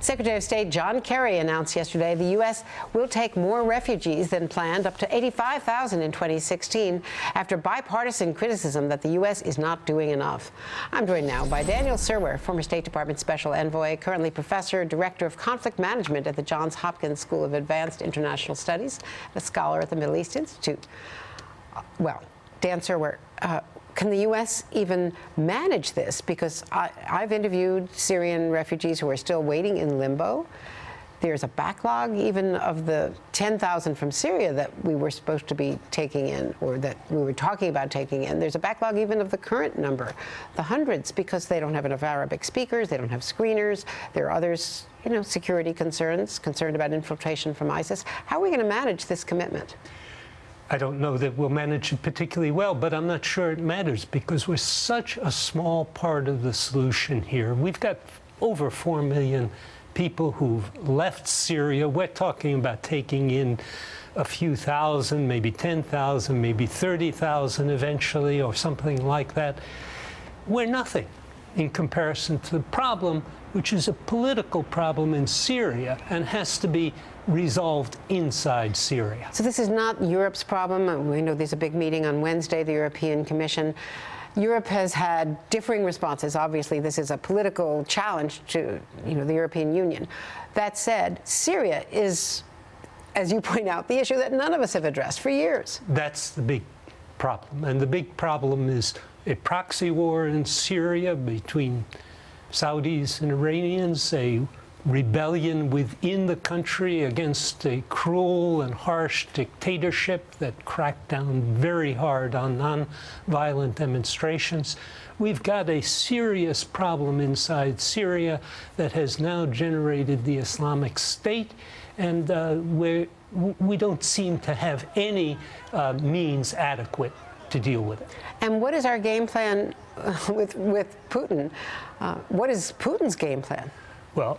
Secretary of State John Kerry announced yesterday the U.S. will take more refugees than planned, up to 85,000 in 2016, after bipartisan criticism that the U.S. is not doing enough. I'm joined now by Daniel Serwer, former State Department Special Envoy, currently Professor, Director of Conflict Management at the Johns Hopkins School of Advanced International Studies, a scholar at the Middle East Institute. Well, Dan Serwer, can the U.S. even manage this? Because I've interviewed Syrian refugees who are still waiting in limbo. There's a backlog even of the 10,000 from Syria that we were supposed to be taking in, or that we were talking about taking in. There's a backlog even of the current number, the hundreds, because they don't have enough Arabic speakers, they don't have screeners. There are others, security concerns, concerned about infiltration from ISIS. How are we going to manage this commitment? I don't know that we'll manage it particularly well, but I'm not sure it matters because we're such a small part of the solution here. We've got over 4 million people who've left Syria. We're talking about taking in a few thousand, maybe 10,000, maybe 30,000 eventually, or something like that. We're nothing in comparison to the problem, which is a political problem in Syria and has to be resolved inside Syria. So this is not Europe's problem. We know there's a big meeting on Wednesday, the European Commission. Europe has had differing responses. Obviously, this is a political challenge to, the European Union. That said, Syria is, as you point out, the issue that none of us have addressed for years. That's the big problem. And the big problem is a proxy war in Syria between Saudis and Iranians, a rebellion within the country against a cruel and harsh dictatorship that cracked down very hard on non-violent demonstrations. We've got a serious problem inside Syria that has now generated the Islamic State, and we don't seem to have any means adequate to deal with it. And what is our game plan with Putin? What is Putin's game plan? Well,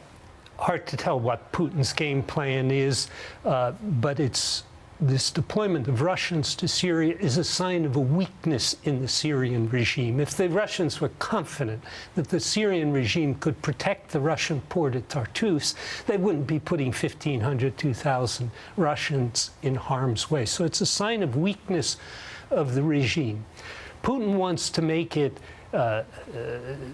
hard to tell what Putin's game plan is, but this deployment of Russians to Syria is a sign of a weakness in the Syrian regime. If the Russians were confident that the Syrian regime could protect the Russian port at Tartus, they wouldn't be putting 1,500, 2,000 Russians in harm's way. So it's a sign of weakness of the regime. Putin wants to make it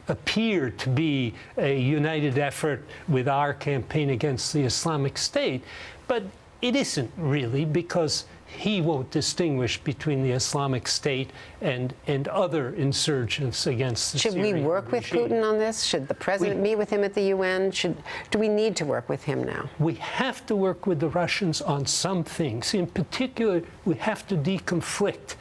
appear to be a united effort with our campaign against the Islamic State, but it isn't really, because he won't distinguish between the Islamic State and other insurgents against the Syrian regime. Should we work with Putin on this? Should the president meet with him at the UN? Do we need to work with him now? We have to work with the Russians on some things. In particular, we have to deconflict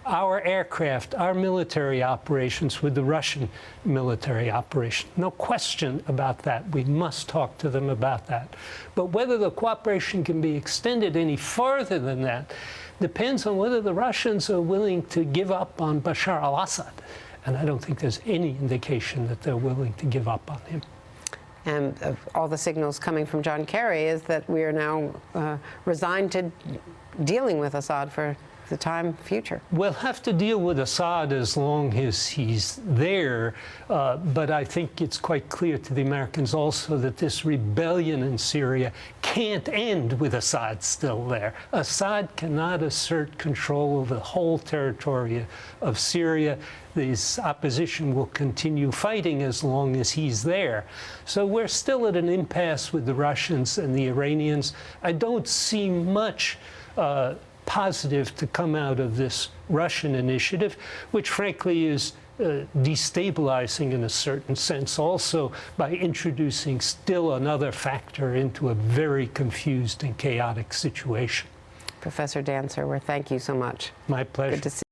our aircraft, our military operations with the Russian military operation. No question about that. We must talk to them about that. But whether the cooperation can be extended any farther than that depends on whether the Russians are willing to give up on Bashar al-Assad. And I don't think there's any indication that they're willing to give up on him. And all the signals coming from John Kerry is that we are now resigned to dealing with Assad for the future. We'll have to deal with Assad as long as he's there, but I think it's quite clear to the Americans also that this rebellion in Syria can't end with Assad still there. Assad cannot assert control of the whole territory of Syria. This opposition will continue fighting as long as he's there. So we're still at an impasse with the Russians and the Iranians. I don't see much positive to come out of this Russian initiative, which frankly is destabilizing in a certain sense also by introducing still another factor into a very confused and chaotic situation. Professor Dan Serwer, thank you so much. My pleasure. Good to see you.